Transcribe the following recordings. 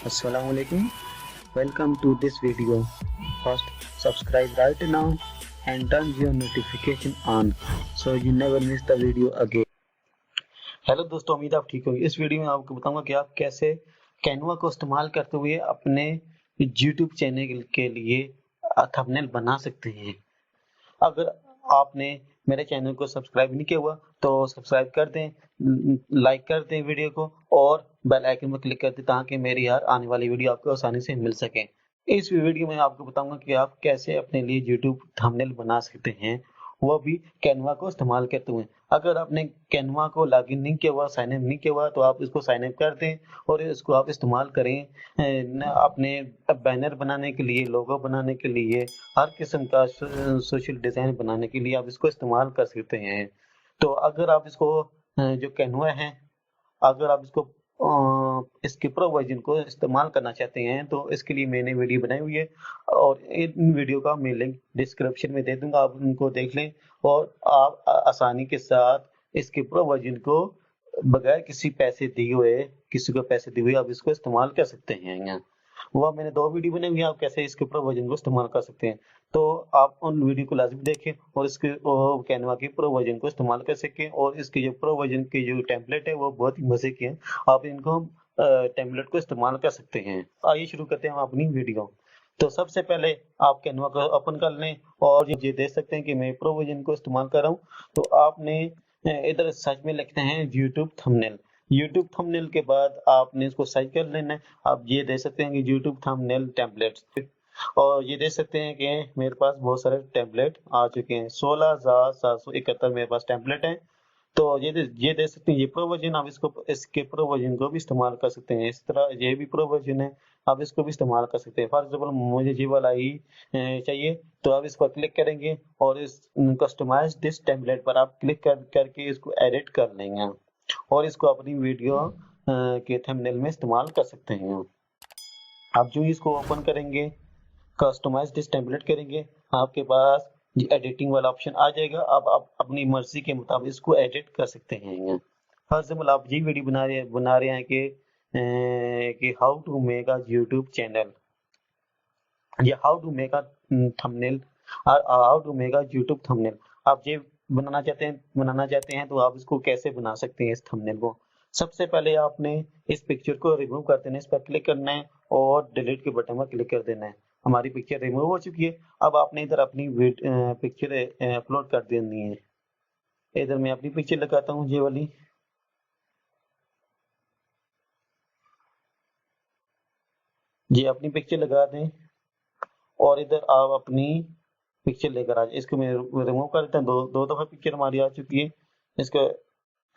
Assalamualaikum. Welcome to this video. First, subscribe right now and turn your notification on so you never miss the video again. Hello दोस्तों, उम्मीद आप ठीक होंगे। इस video में आपको बताऊंगा कि आप कैसे कैनवा को इस्तेमाल करते हुए अपने YouTube चैनल के लिए थंबनेल बना सकते हैं। अगर आपने मेरे चैनल को सब्सक्राइब नहीं किया हुआ तो सब्सक्राइब कर दें, लाइक कर दें वीडियो को और बेल आइकन पर क्लिक कर दें ताकि मेरी हर आने वाली वीडियो आपको आसानी से मिल सके। इस वीडियो में आपको बताऊंगा कि आप कैसे अपने लिए YouTube थंबनेल बना सकते हैं, वो भी कैनवा को इस्तेमाल करते हुए। अगर आपने कैनवा को लॉगिन नहीं किया हुआ, साइन अप नहीं किया हुआ तो आप इसको साइन अप कर दें और इसको आप इस्तेमाल करें अपने बैनर बनाने के लिए, लोगो बनाने के लिए, हर किस्म का सोशल डिजाइन बनाने के लिए आप इसको इस्तेमाल कर सकते हैं। तो अगर आप इसको जो कैनवा है, अगर आप इसको इसके प्रो वर्जन को इस्तेमाल करना चाहते हैं तो इसके लिए मैंने वीडियो बनाई हुई है और इन वीडियो का मैं लिंक डिस्क्रिप्शन में दे दूंगा, आप उनको देख लें और आप आसानी के साथ इसके प्रो वर्जन को बगैर किसी को पैसे दिए हुए आप इसको इस्तेमाल कर सकते हैं। वह मैंने 2 वीडियो बनाई हुई है, आप कैसे इसके प्रो वर्जन को इस्तेमाल कर सकते हैं। तो आप उन वीडियो को लाजमी देखें और इसके कैनवा के प्रो वर्जन को इस्तेमाल कर सकें और इसके जो प्रो वर्जन के जो टेम्पलेट है वो बहुत ही मजे के हैं। आप इनको टेम्पलेट को इस्तेमाल कर सकते हैं। आइए शुरू करते हैं हम अपनी वीडियो। तो सबसे पहले आप कैनवा को ओपन कर लें और ये देख सकते हैं कि मैं प्रो वर्जन को इस्तेमाल कर रहा हूँ। तो आपने इधर सर्च में लिखते हैं यूट्यूब थंबनेल। यूट्यूब थंबनेल के बाद आपने इसको सर्च कर लेना है। आप ये देख सकते हैं कि यूट्यूब थंबनेल टेम्पलेट्स और ये देख सकते हैं कि मेरे पास बहुत सारे टेम्पलेट आ चुके हैं। 16,771 मेरे पास टेम्पलेट हैं। तो ये देख सकते हैं, ये प्रो वर्जन, आप इसके प्रो वर्जन को भी इस्तेमाल कर सकते हैं। इस तरह ये भी प्रो वर्जन है, आप इसको भी इस्तेमाल कर सकते हैं। फॉर एग्जाम्पल मुझे ये वाला ही चाहिए तो आप इस पर क्लिक करेंगे और इस कस्टमाइज दिस टेम्पलेट पर आप क्लिक करके इसको एडिट कर लेंगे और इसको अपनी वीडियो के थंबनेल में इस्तेमाल कर सकते हैं। आप जो इसको ओपन करेंगे, कस्टमाइज दिस टेम्पलेट करेंगे, आपके पास ये एडिटिंग वाला ऑप्शन आ जाएगा। अब आप अपनी मर्जी के मुताबिक इसको एडिट कर सकते हैं। फॉर एग्जाम्पल आप ये वीडियो बना रहे हैं कि how to make a YouTube channel या how to make a thumbnail, how to make a YouTube thumbnail. आप ये बनाना चाहते हैं तो आप इसको कैसे बना सकते हैं इस थंबनेल को। सबसे पहले आपने इस पिक्चर को रिमूव कर देना है, इस पर क्लिक करना है और डिलीट के बटन पर क्लिक कर देना है। हमारी पिक्चर रिमूव हो चुकी है। अब आपने इधर अपनी पिक्चर अपलोड कर देनी है। इधर मैं अपनी पिक्चर लगाता हूँ, ये वाली। ये अपनी पिक्चर लगा दें और इधर आप अपनी पिक्चर लेकर आ जाए। इसको मैं रिमूव कर देता हूँ। दो दफा पिक्चर हमारी आ चुकी है। इसको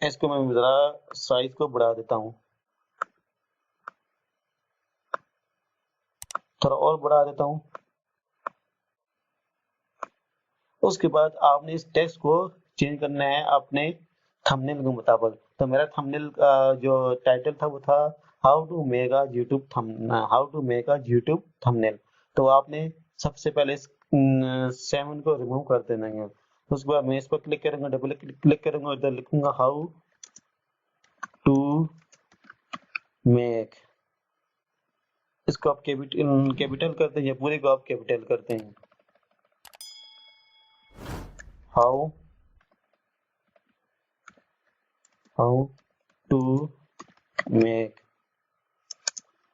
इसको मैं जरा साइज को बढ़ा देता हूँ, थोड़ा और बढ़ा देता हूँ। उसके बाद आपने इस टेक्स्ट को चेंज करना है अपने थंबनेल के मुताबिक। तो मेरा थंबनेल का जो टाइटल था वो था how to make a YouTube thumbnail. तो आपने सबसे पहले इस 7 को रिमूव कर देना है। उसके बाद मैं इस पर क्लिक करूंगा, डबल क्लिक करूंगा, इधर लिखूंगा हाउ टू मेक। इसको आप कैपिटल करते हैं या पूरे को आप कैपिटल करते हैं। How to make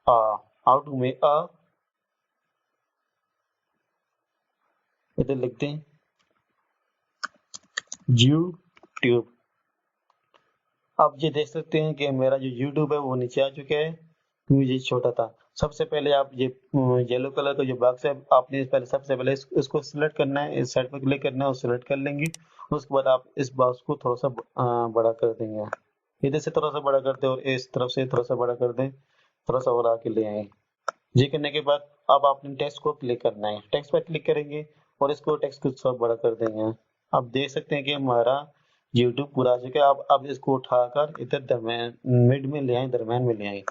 how to make a, इधर लिखते हैं यूट्यूब। अब ये देख सकते हैं कि मेरा जो यूट्यूब है वो नीचे आ चुका है क्योंकि ये छोटा था। सबसे पहले आप ये येलो कलर का जो बॉक्स है, आपने सबसे पहले इसको सिलेक्ट करना है, इस साइड पर क्लिक करना है और सिलेक्ट कर लेंगे। उसके बाद आप इस बॉक्स को थोड़ा सा बड़ा कर देंगे। इधर से थोड़ा सा बड़ा कर दे और इस तरफ से थोड़ा सा बड़ा कर दें, थोड़ा सा और आके ले आए। ये करने के बाद अब आपने टेक्स्ट को क्लिक करना है। टेक्स्ट पर क्लिक करेंगे और इसको टेक्स्ट को थोड़ा बड़ा कर देंगे। आप देख सकते हैं कि हमारा यूट्यूब पूरा आ चुका है। अब इसको उठाकर इधर दरम्यान मिड में ले आए, दरम्यान में ले आए।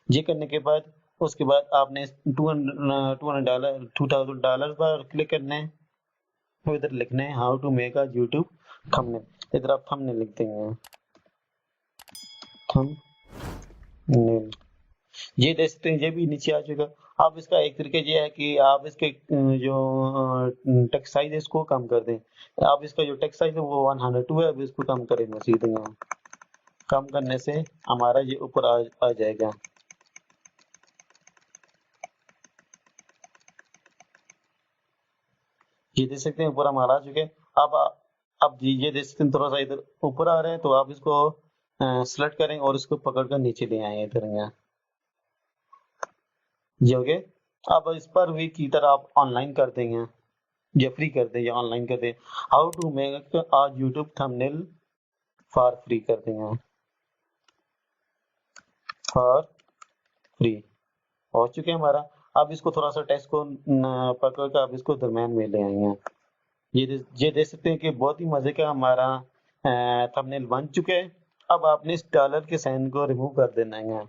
ये करने के बाद उसके बाद आपने $200 पर क्लिक करना है और इधर लिखना है how to make a YouTube thumbnail. इधर आप थंबनेल लिख देंगे, थंबनेल। ये देख सकते हैं ये भी नीचे आ चुका। अब इसका एक तरीका ये है कि आप इसके जो टेक्स्ट साइज है इसको कम कर दें। आप इसका जो टेक्स्ट साइज है वो 102 है, अब इसको कम करें मजीद यहाँ। कम करने से हमारा ये ऊपर आ जाएगा। ये देख सकते हैं ऊपर हमारा आ चुके हैं। अब ये देख सकते हैं थोड़ा सा इधर ऊपर आ रहा है, तो आप इसको सेलेक्ट करें और इसको पकड़ कर नीचे ले आए इधर यहाँ। ये हो गए। अब इस पर भी की तरह आप ऑनलाइन कर देंगे या फ्री कर दें या ऑनलाइन कर दें। How to make a YouTube thumbnail for free कर देंगे, फॉर फ्री हो चुके हैं हमारा। अब इसको थोड़ा सा टेक्स्ट को पकड़ कर अब इसको दरम्यान में ले आएंगे। ये देख सकते हैं कि बहुत ही मजे का हमारा थंबनेल बन चुके हैं। अब आपने इस डॉलर के साइन को रिमूव कर देना है।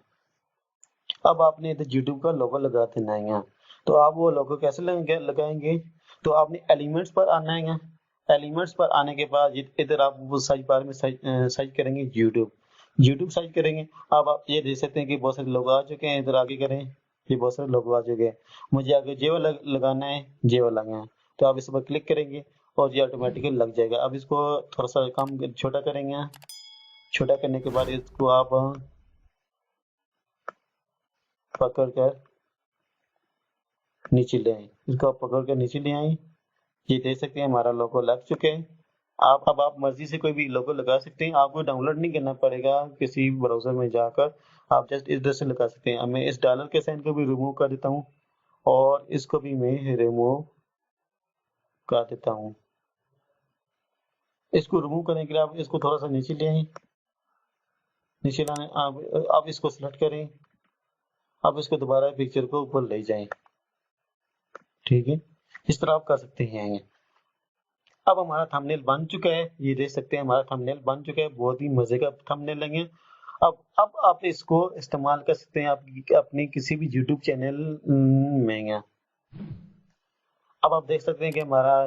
अब आपने इधर YouTube का लोगो लगा देना है। तो आप वो लोगो कैसे लगाएंगे, तो आपने एलिमेंट्स पर आना है। एलिमेंट्स पर आने के बाद इधर आप वो सर्च बार में सर्च करेंगे YouTube सर्च करेंगे। अब आप ये देख सकते हैं कि बहुत सारे लोग आ चुके हैं। इधर आगे करें, ये बहुत सारे लोग आ चुके हैं। मुझे आगे जे वाला लगाना है, जे वाला है, तो आप इस पर क्लिक करेंगे और ये ऑटोमेटिकली लग जाएगा। अब इसको थोड़ा सा कम छोटा करेंगे। छोटा करने के बाद इसको आप पकड़ कर नीचे ले आए। इसको आप पकड़ कर नीचे ले आए। ये देख सकते हैं हमारा लोगो लग चुके हैं। आप मर्जी से कोई भी लोगो लगा सकते हैं। आपको डाउनलोड नहीं करना पड़ेगा किसी ब्राउजर में जाकर, आप जस्ट इधर से लगा सकते हैं। अब मैं इस डॉलर के साइन को भी रिमूव कर देता हूँ और इसको भी मैं रिमूव कर देता हूँ। इसको रिमूव करने के लिए आप इसको थोड़ा सा नीचे ले आए। नीचे लाने आप इसको सिलेक्ट करें। अब इसको दोबारा पिक्चर को ऊपर ले जाएं। ठीक है, इस तरह आप कर सकते हैं। अब हमारा थंबनेल बन चुका है। ये देख सकते हैं हमारा थंबनेल बन चुका है। बहुत ही मजे का थंबनेल लगे। अब आप इसको इस्तेमाल कर सकते हैं अपने किसी भी YouTube चैनल में। अब आप देख सकते हैं कि हमारा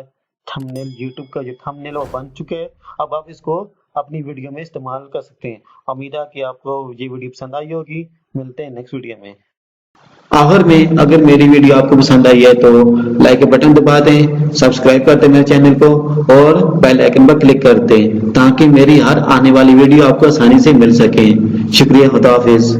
थंबनेल YouTube का जो थंबनेल वो बन चुके हैं। अब आप इसको अपनी वीडियो में इस्तेमाल कर सकते हैं। उम्मीद है कि आपको ये वीडियो पसंद आई होगी। मिलते हैं नेक्स्ट वीडियो में। आखिर में अगर मेरी वीडियो आपको पसंद आई है तो लाइक के बटन दबा दें, सब्सक्राइब कर दें मेरे चैनल को और बेल आइकन पर क्लिक कर दें ताकि मेरी हर आने वाली वीडियो आपको आसानी से मिल सके। शुक्रिया, खुदा हाफिज।